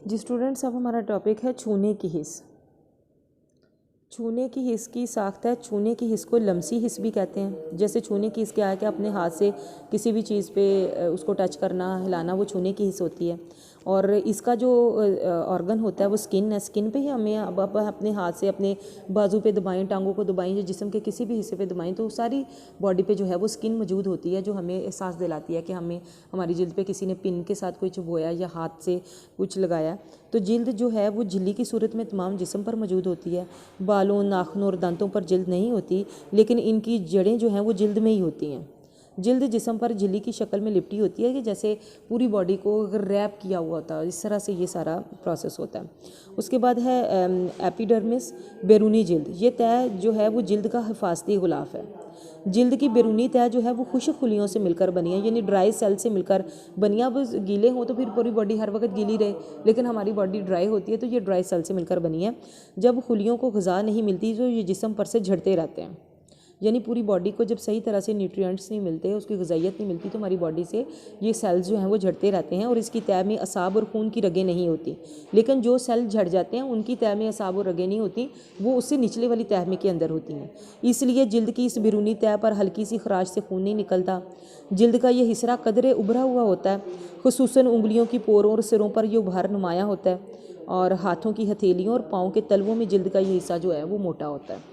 जी students, अब हमारा topic है छूने की हिस्स। छूने की हिस्स की साख्त है। छूने की हिस्स को लमसी हिस्स भी कहते हैं। जैसे छूने की हिस्स क्या है कि अपने हाथ से किसी भी चीज़ पे उसको टच करना, हिलाना, वो छूने की हिस्स होती है। और इसका जो ऑर्गन होता है वो स्किन है। स्किन पे ही हमें अब अपने हाथ से अपने बाजू पे दबाएं, टांगों को दबाएं या जिस्म के किसी भी हिस्से पे दबाएं तो सारी बॉडी पे जो है वो स्किन मौजूद होती है, जो हमें एहसास दिलाती है कि हमें हमारी जिल्द पे किसी ने पिन के साथ कोई चुभोया या हाथ से कुछ लगाया। तो जिल्द जो है वो झिल्ली की सूरत में तमाम जिस्म पर मौजूद होती है। बालों, नाखूनों और दांतों पर जिल्द नहीं होती, लेकिन इनकी जड़ें जो हैं वो जिल्द में ही होती हैं। जिल्द जिस्म पर झिल्ली की शक्ल में लिपटी होती है कि जैसे पूरी बॉडी को अगर रैप किया हुआ होता है, इस तरह से ये सारा प्रोसेस होता है। उसके बाद है एपिडर्मिस, बैरूनी जिल्द। ये तह जो है वो जिल्द का हिफाजती गुलाफ है। जिल्द की बैरूनी तह जो है वो खुश्क खुलियों से मिलकर बनी है, यानी ड्राई सेल से मिलकर बनी है। अब गीले हों तो फिर पूरी बॉडी हर वक्त गीली रहे, लेकिन हमारी बॉडी ड्राई होती है तो ये ड्राई सेल से मिलकर बनी है। जब खुलियों को ग़िज़ा नहीं मिलती तो ये जिस्म पर से झड़ते रहते हैं, यानी पूरी बॉडी को जब सही तरह से न्यूट्रिएंट्स नहीं मिलते, उसकी ग़िज़ाइयत नहीं मिलती तो हमारी बॉडी से ये सेल्स जो हैं वो झड़ते रहते हैं। और इसकी तह में असाब और खून की रगें नहीं होती, लेकिन जो सेल झड़ जाते हैं उनकी तह में असाब और रगें नहीं होती, वो उससे निचले वाली तह में के अंदर होती हैं। इसलिए जिल्द की इस बैरूनी तह पर हल्की सी खराश से खून नहीं निकलता। जिल्द का ये हिस्सा कदरे उभरा हुआ होता है, खुसूसन उंगलियों की पोरों और सिरों पर यह उभार नुमाया होता है, और हाथों की हथेलियों और पाँव के तलवों में जिल्द का ये हिस्सा जो है वो मोटा होता है।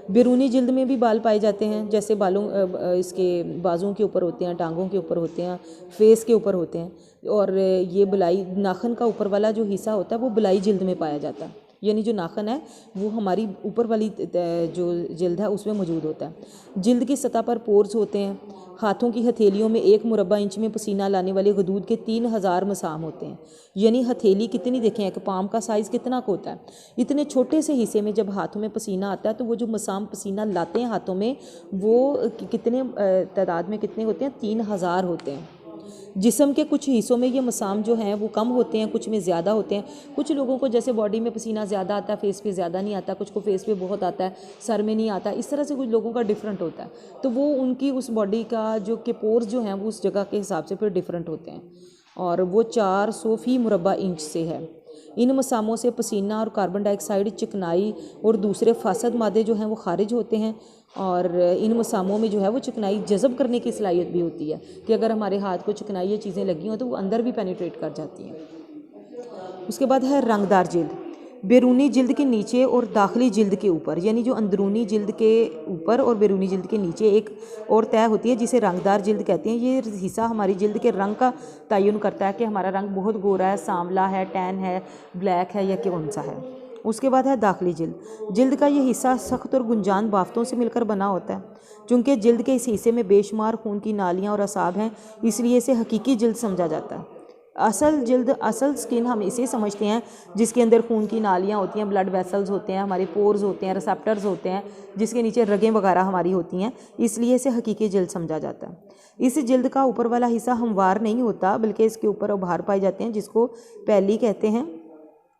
बैरूनी जिल्द में भी बाल पाए जाते हैं, जैसे बालों इसके बाजुओं के ऊपर होते हैं, टांगों के ऊपर होते हैं, फेस के ऊपर होते हैं। और ये बलाई नाखन का ऊपर वाला जो हिस्सा होता है वो बलाई जिल्द में पाया जाता है, यानी जो नाखन है वो हमारी ऊपर वाली जो जिल्द है उसमें मौजूद होता है। जिल्द की सतह पर पोर्स होते हैं। हाथों की हथेलियों में 1 मुरब्बा इंच में पसीना लाने वाले गदूद के 3000 मसाम होते हैं। यानी हथेली कितनी देखें कि पाम का साइज़ कितना का होता है। इतने छोटे से हिस्से में जब हाथों में पसीना आता है तो वो जो मसाम पसीना लाते हैं हाथों में, वो कितने तादाद में कितने होते हैं, 3000 होते हैं। जिस्म के कुछ हिस्सों में ये मसाम जो हैं वो कम होते हैं, कुछ में ज़्यादा होते हैं। कुछ लोगों को जैसे बॉडी में पसीना ज़्यादा आता है, फेस पे ज़्यादा नहीं आता, कुछ को फेस पे बहुत आता है, सर में नहीं आता। इस तरह से कुछ लोगों का डिफरेंट होता है, तो वो उनकी उस बॉडी का जो के पोर्स जो हैं वो उस जगह के हिसाब से फिर डिफरेंट होते हैं। और वो 400 फी मुरब्बा इंच से है। इन मसामों से पसीना और कार्बन डाइऑक्साइड, चिकनाई और दूसरे फासद मादे जो हैं वो खारिज होते हैं। और इन मसामों में जो है वो चिकनाई जज़ब करने की सलाहियत भी होती है कि अगर हमारे हाथ को चिकनाई ये चीज़ें लगी हों तो वो अंदर भी पेनिट्रेट कर जाती हैं। उसके बाद है रंगदार जिल्द। बैरूनी जिल्द के नीचे और दाखिली जिल्द के ऊपर, यानी जो अंदरूनी जिल्द के ऊपर और बैरूनी जिल्द के नीचे एक और तय होती है जिसे रंगदार जिल्द कहते हैं। ये हिस्सा हमारी जिल्द के रंग का तयन करता है कि हमारा रंग बहुत गोरा है, सांवला है, टैन है, ब्लैक है या कौन सा है। उसके बाद है दाखिली जिल्द। जिल्द का ये हिस्सा सख्त और गुंजान बाफ्तों से मिलकर बना होता है। चूँकि जिल्द के इस हिस्से में बेशुमार खून की नालियाँ और असाब हैं, इसलिए इसे हकीकी जिल्द समझा जाता है। असल जिल्द, असल स्किन हम इसे समझते हैं जिसके अंदर खून की नालियाँ होती हैं, ब्लड वेसल्स होते हैं, हमारे पोर्स होते हैं, रिसेप्टर्स होते हैं, जिसके नीचे रगें वगैरह हमारी होती हैं, इसलिए इसे हकीकी जिल्द समझा जाता है। इस जिल्द का ऊपर वाला हिस्सा हमवार नहीं होता, बल्कि इसके ऊपर उभार पाए जाते हैं जिसको पैली कहते हैं,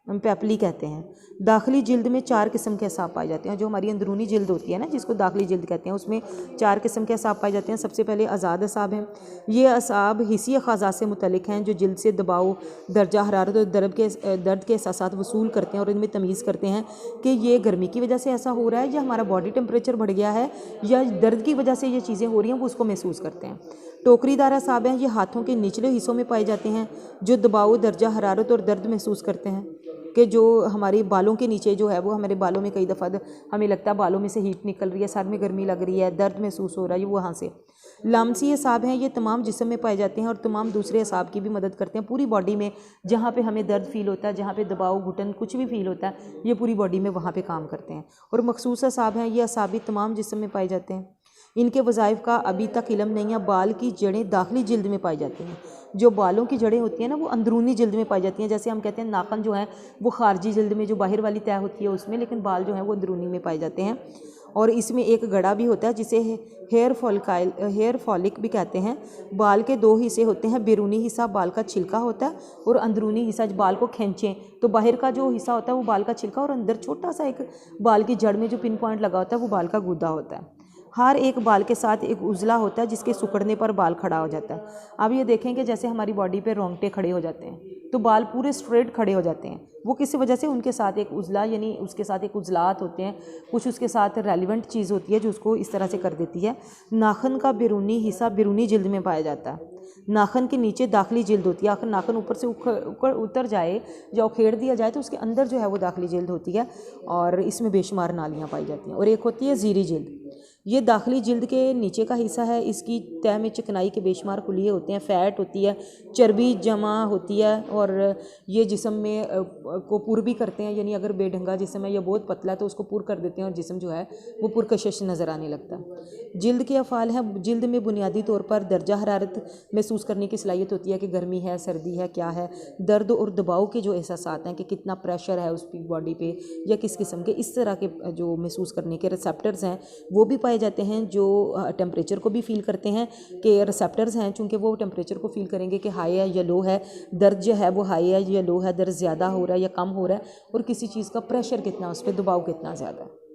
पेपली कहते हैं। दाखिली जिल्द में 4 किस्म के असाब पाए जाते हैं। जो हमारी अंदरूनी जिल्द होती है ना, जिसको दाखिली जिल्द कहते हैं, उसमें 4 किस्म के असाब पाए जाते हैं। सबसे पहले आज़ाद असाब हैं। ये असाब हिस्सी ख़ाज़ा से मुतल्लिक़ हैं जो जिल्द से दबाव, दर्जा हरारत और दर्द के एहसास वसूल करते हैं और इनमें तमीज़ करते हैं कि ये गर्मी की वजह से ऐसा हो रहा है या हमारा बॉडी टेम्परेचर बढ़ गया है या दर्द की वजह से ये चीज़ें हो रही हैं, वो उसको महसूस करते हैं। टोकरीदार असाब हैं। ये हाथों के निचले हिस्सों में पाए जाते हैं जो दबाव, दर्जा हरारत और दर्द महसूस करते हैं। कि जो हमारे बालों के नीचे जो है वो हमारे बालों में कई दफ़ा हमें लगता है बालों में से हीट निकल रही है, सर में गर्मी लग रही है, दर्द महसूस हो रहा है, वो वहाँ से। लामसी असाब हैं। ये तमाम जिस्म में पाए जाते हैं और तमाम दूसरे असाब की भी मदद करते हैं। पूरी बॉडी में जहाँ पे हमें दर्द फील होता है, जहाँ पे दबाव, घुटन कुछ भी फील होता है, ये पूरी बॉडी में वहाँ पे काम करते हैं। और मखसूस असाब हैं। ये असाब भी तमाम जिस्म में पाए जाते हैं। इनके वज़ाइफ का अभी तक इल्म नहीं है। बाल की जड़ें दाखिली जिल्द में पाई जाती हैं। जो बालों की जड़ें होती हैं ना वो अंदरूनी जिल्द में पाई जाती हैं। जैसे हम कहते हैं नाखन जो है वो खारजी जिल्द में, जो बाहर वाली तह होती है उसमें, लेकिन बाल जो है वो अंदरूनी में पाए जाते हैं। और इसमें एक गड़ा भी होता है जिसे हेयर फॉलिक भी कहते हैं। बाल के 2 हिस्से होते हैं। बैरूनी हिस्सा बाल का छिलका होता है और अंदरूनी हिस्सा बाल को खींचें तो बाहर का जो हिस्सा होता है वो बाल का छिलका और अंदर छोटा सा एक बाल की जड़ में जो पिन पॉइंट लगा होता है वो बाल का गूदा होता है। हर एक बाल के साथ एक उजला होता है जिसके सिकुड़ने पर बाल खड़ा हो जाता है। अब ये देखेंगे जैसे हमारी बॉडी पे रोंगटे खड़े हो जाते हैं तो बाल पूरे स्ट्रेट खड़े हो जाते हैं, वो किसी वजह से उनके साथ एक उजला यानी उसके साथ एक उजलात होते हैं, कुछ उसके साथ रेलिवेंट चीज़ होती है जो उसको इस तरह से कर देती है। नाखून का बैरूनी हिस्सा बैरूनी जिल्द में पाया जाता है। नाखून के नीचे दाखिली जिल्द होती है। आखिर नाखून ऊपर से उतर जाए या उखेड़ दिया जाए तो उसके अंदर जो है वो दाखिली जिल्द होती है और इसमें बेशुमार नालियाँ पाई जाती हैं। और एक होती है ज़ीरी जिल्द, ये दाखिली जिल्द के नीचे का हिस्सा है। इसकी तह में चिकनाई के बेशुमार खुलिये होते हैं, फ़ैट होती है, चर्बी जमा होती है और ये जिस्म में को पुर भी करते हैं। यानी अगर बेढंगा जिस्म है या बहुत पतला है तो उसको पुर कर देते हैं और जिस्म जो है वो पुरकशिश नज़र आने लगता है। जिल्द के अफ़ाल हैं, जिल्द में बुनियादी तौर पर दर्जा हरारत महसूस करने की सलाहियत होती है कि गर्मी है, सर्दी है, क्या है। दर्द और दबाव के जो एहसासात हैं कि कितना प्रेशर है उसकी बॉडी पे या किस किस्म के, इस तरह के जो महसूस करने के रिसेप्टर्स हैं वो भी पाए जाते हैं। जो टेम्परेचर को भी फील करते हैं कि रिसेप्टर्स हैं चूँकि वो टेम्परेचर को फील करेंगे कि हाई है या लो है, दर्द जो है वो हाई है या लो है, दर्द ज़्यादा हो रहा है या कम हो रहा है और किसी चीज़ का प्रेशर कितना, उस पर दबाव कितना ज़्यादा है।